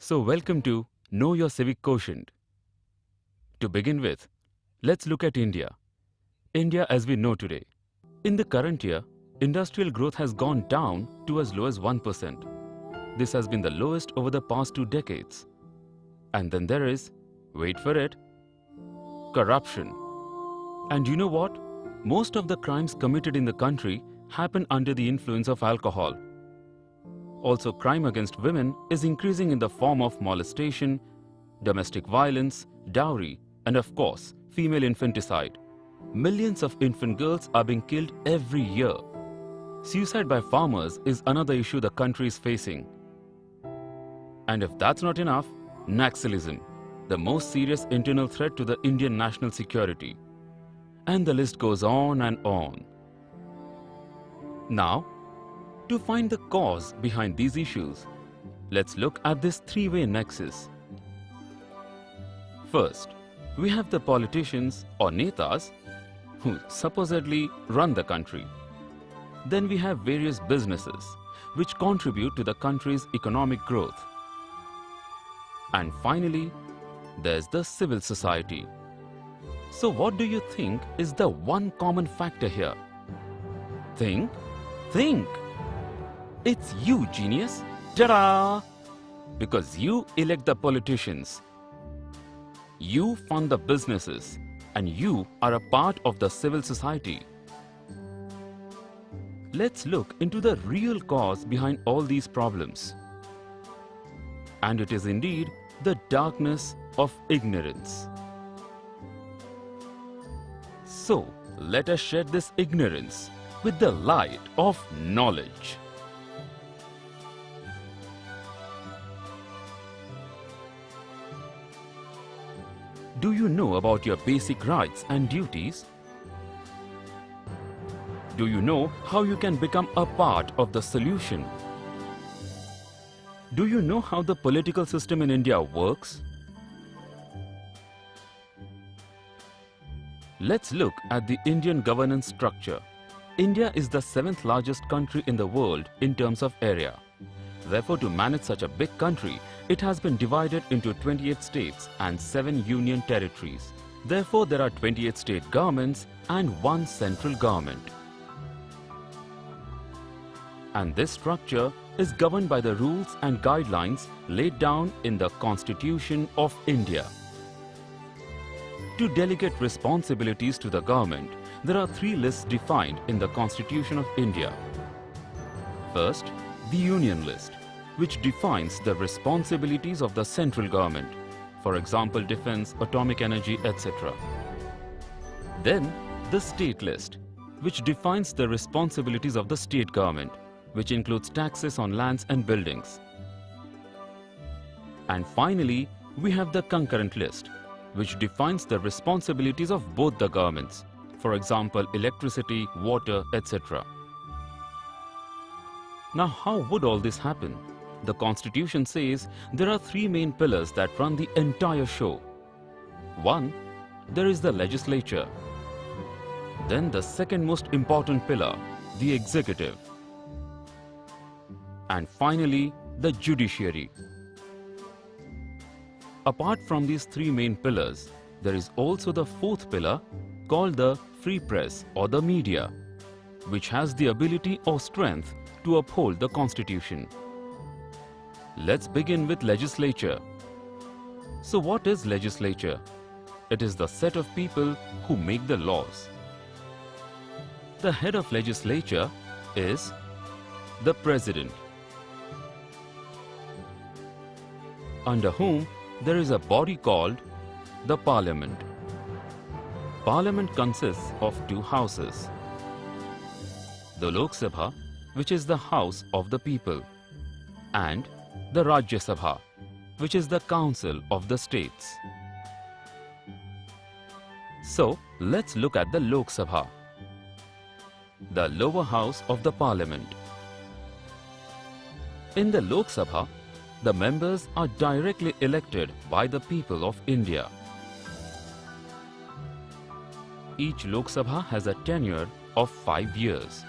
So welcome to Know Your Civic Quotient. To begin with, let's look at India. India as we know today. In the current year, industrial growth has gone down to as low as 1%. This has been the lowest over the past 2 decades. And then there is, wait for it, corruption. And you know what? Most of the crimes committed in the country happen under the influence of alcohol. Also, crime against women is increasing in the form of molestation, domestic violence, dowry, and of course, female infanticide. Millions of infant girls are being killed every year. Suicide by farmers is another issue the country is facing. And if that's not enough, Naxalism, the most serious internal threat to the Indian national security. And the list goes on and on. Now, to find the cause behind these issues, let's look at this three-way nexus. First, we have the politicians or netas who supposedly run the country. Then we have various businesses which contribute to the country's economic growth. And finally, there's the civil society. So what do you think is the one common factor here? Think. It's you, genius. Ta-da! Because you elect the politicians. You fund the businesses and you are a part of the civil society. Let's look into the real cause behind all these problems. And it is indeed the darkness of ignorance. So, let us shed this ignorance with the light of knowledge. Do you know about your basic rights and duties? Do you know how you can become a part of the solution? Do you know how the political system in India works? Let's look at the Indian governance structure. India is the 7th largest country in the world in terms of area. Therefore, to manage such a big country, it has been divided into 28 states and 7 union territories. Therefore, there are 28 state governments and 1 central government. And this structure is governed by the rules and guidelines laid down in the Constitution of India. To delegate responsibilities to the government, there are 3 lists defined in the Constitution of India. First, the Union List, which defines the responsibilities of the central government, for example, defense, atomic energy, etc. Then, the State List, which defines the responsibilities of the state government, which includes taxes on lands and buildings. And finally, we have the Concurrent List, which defines the responsibilities of both the governments, for example, electricity, water, etc. Now, how would all this happen? The Constitution says there are 3 main pillars that run the entire show. 1. There is the legislature. Then the second most important pillar, the executive. And finally, the judiciary. Apart from these 3 main pillars, there is also the 4th pillar called the free press or the media, which has the ability or strength to uphold the Constitution. Let's begin with legislature. So what is legislature? It is the set of people who make the laws. The head of legislature is the president, under whom there is a body called the parliament. Parliament consists of 2 houses. The Lok Sabha, which is the house of the people, and the Rajya Sabha, which is the council of the states. So, let's look at the Lok Sabha, the lower house of the parliament. In the Lok Sabha, the members are directly elected by the people of India. Each Lok Sabha has a tenure of 5 years.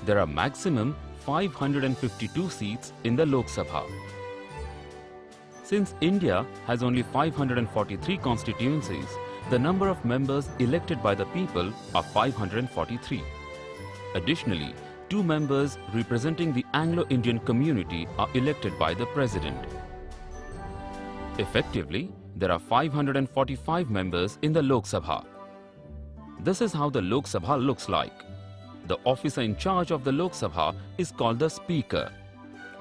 There are maximum 552 seats in the Lok Sabha. Since India has only 543 constituencies, the number of members elected by the people are 543. Additionally, 2 members representing the Anglo-Indian community are elected by the President. Effectively, there are 545 members in the Lok Sabha. This is how the Lok Sabha looks like. The officer in charge of the Lok Sabha is called the Speaker.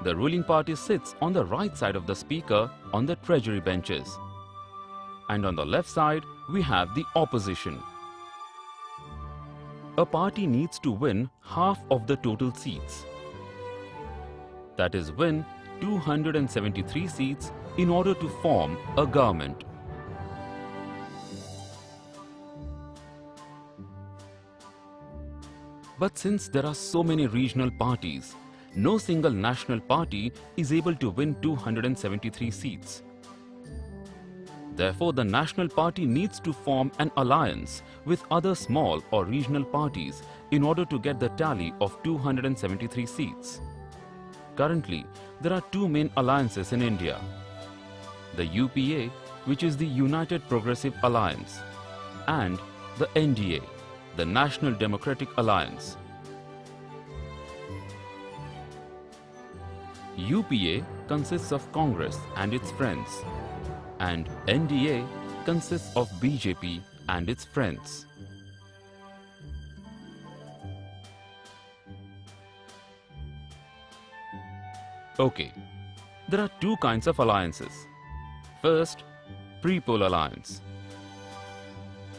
The ruling party sits on the right side of the Speaker on the treasury benches. And on the left side, we have the opposition. A party needs to win half of the total seats. That is, win 273 seats in order to form a government. But since there are so many regional parties, no single national party is able to win 273 seats. Therefore, the national party needs to form an alliance with other small or regional parties in order to get the tally of 273 seats. Currently, there are 2 main alliances in India. The UPA, which is the United Progressive Alliance, and the NDA, the National Democratic Alliance. UPA consists of Congress and its friends, and NDA consists of BJP and its friends. Okay, there are 2 kinds of alliances. First, pre-poll alliance.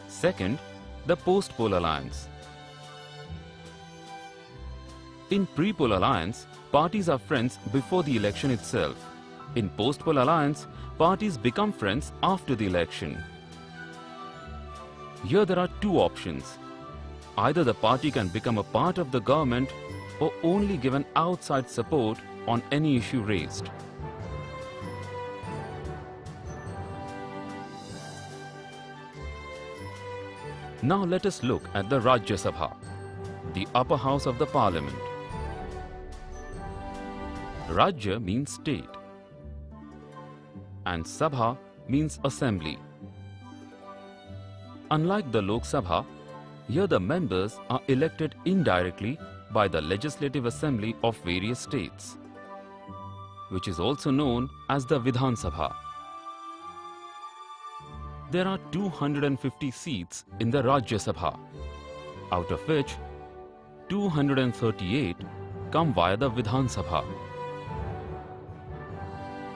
Second, the post-poll alliance. In pre-poll alliance, parties are friends before the election itself. In post-poll alliance, parties become friends after the election. Here there are 2 options. Either the party can become a part of the government or only give an outside support on any issue raised. Now let us look at the Rajya Sabha, the upper house of the parliament. Rajya means state and Sabha means assembly. Unlike the Lok Sabha, here the members are elected indirectly by the Legislative Assembly of various states, which is also known as the Vidhan Sabha. There are 250 seats in the Rajya Sabha, out of which 238 come via the Vidhan Sabha,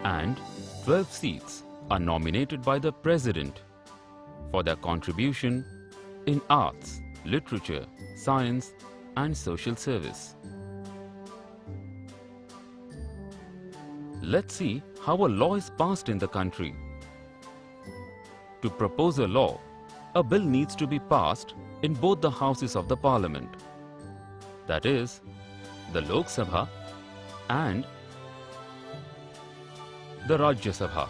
and 12 seats are nominated by the President for their contribution in arts, literature, science and social service. Let's see how a law is passed in the country. To propose a law, a bill needs to be passed in both the houses of the parliament, that is, the Lok Sabha and the Rajya Sabha.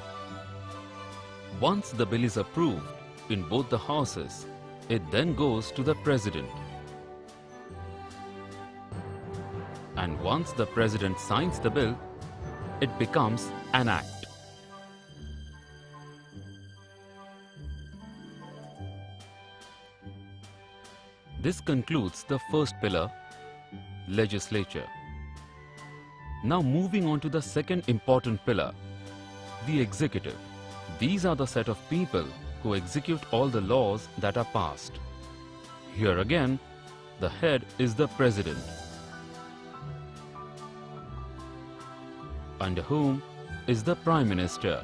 Once the bill is approved in both the houses, it then goes to the President. And once the President signs the bill, it becomes an act. This concludes the first pillar, legislature. Now moving on to the second important pillar, the executive. These are the set of people who execute all the laws that are passed. Here again, the head is the President, under whom is the Prime Minister.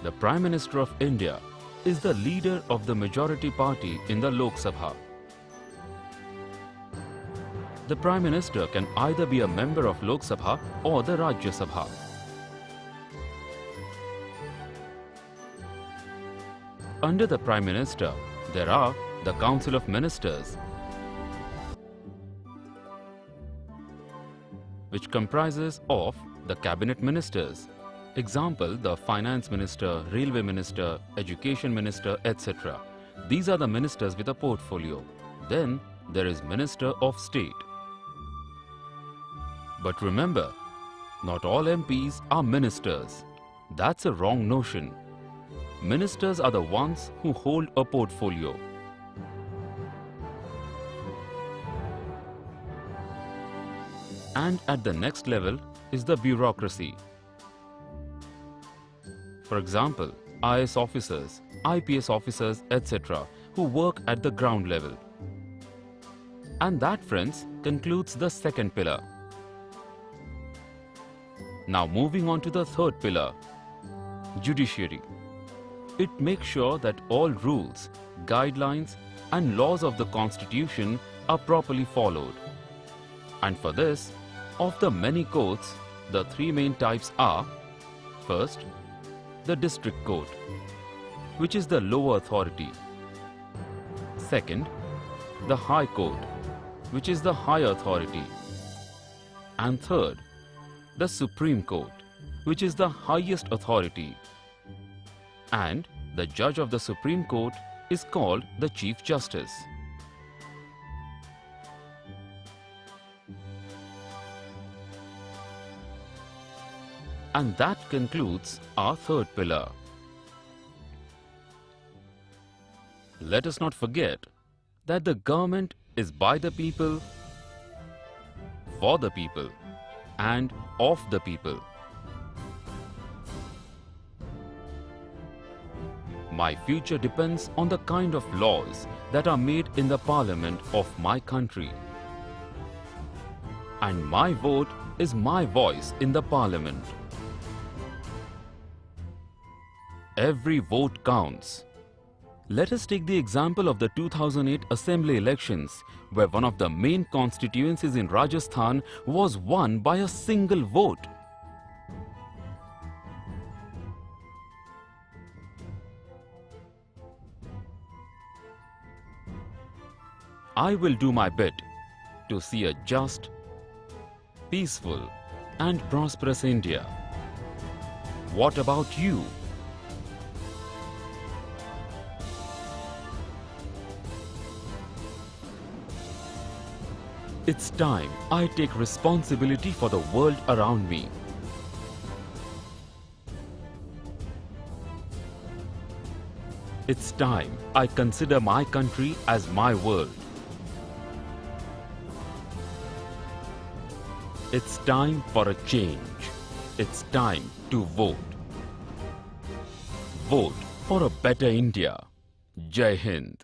The Prime Minister of India is the leader of the majority party in the Lok Sabha. The Prime Minister can either be a member of Lok Sabha or the Rajya Sabha. Under the Prime Minister, there are the Council of Ministers, which comprises of the Cabinet Ministers. Example, the Finance Minister, Railway Minister, Education Minister, etc. These are the ministers with a portfolio. Then there is Minister of State. But remember, not all MPs are ministers. That's a wrong notion. Ministers are the ones who hold a portfolio. And at the next level is the bureaucracy. For example, IAS officers, IPS officers, etc., who work at the ground level. And that, friends, concludes the second pillar. Now moving on to the third pillar, judiciary. It makes sure that all rules, guidelines and laws of the Constitution are properly followed. And for this, of the many courts, the three main types are: first, the district court, which is the lower authority. Second, the high court, which is the higher authority. And third, the Supreme Court, which is the highest authority. And the judge of the Supreme Court is called the Chief Justice. And that concludes our third pillar. Let us not forget that the government is by the people, for the people, and of the people. My future depends on the kind of laws that are made in the parliament of my country. And my vote is my voice in the parliament. Every vote counts. Let us take the example of the 2008 Assembly elections, where one of the main constituencies in Rajasthan was won by a single vote. I will do my bit to see a just, peaceful and prosperous India. What about you? It's time I take responsibility for the world around me. It's time I consider my country as my world. It's time for a change. It's time to vote. Vote for a better India. Jai Hind.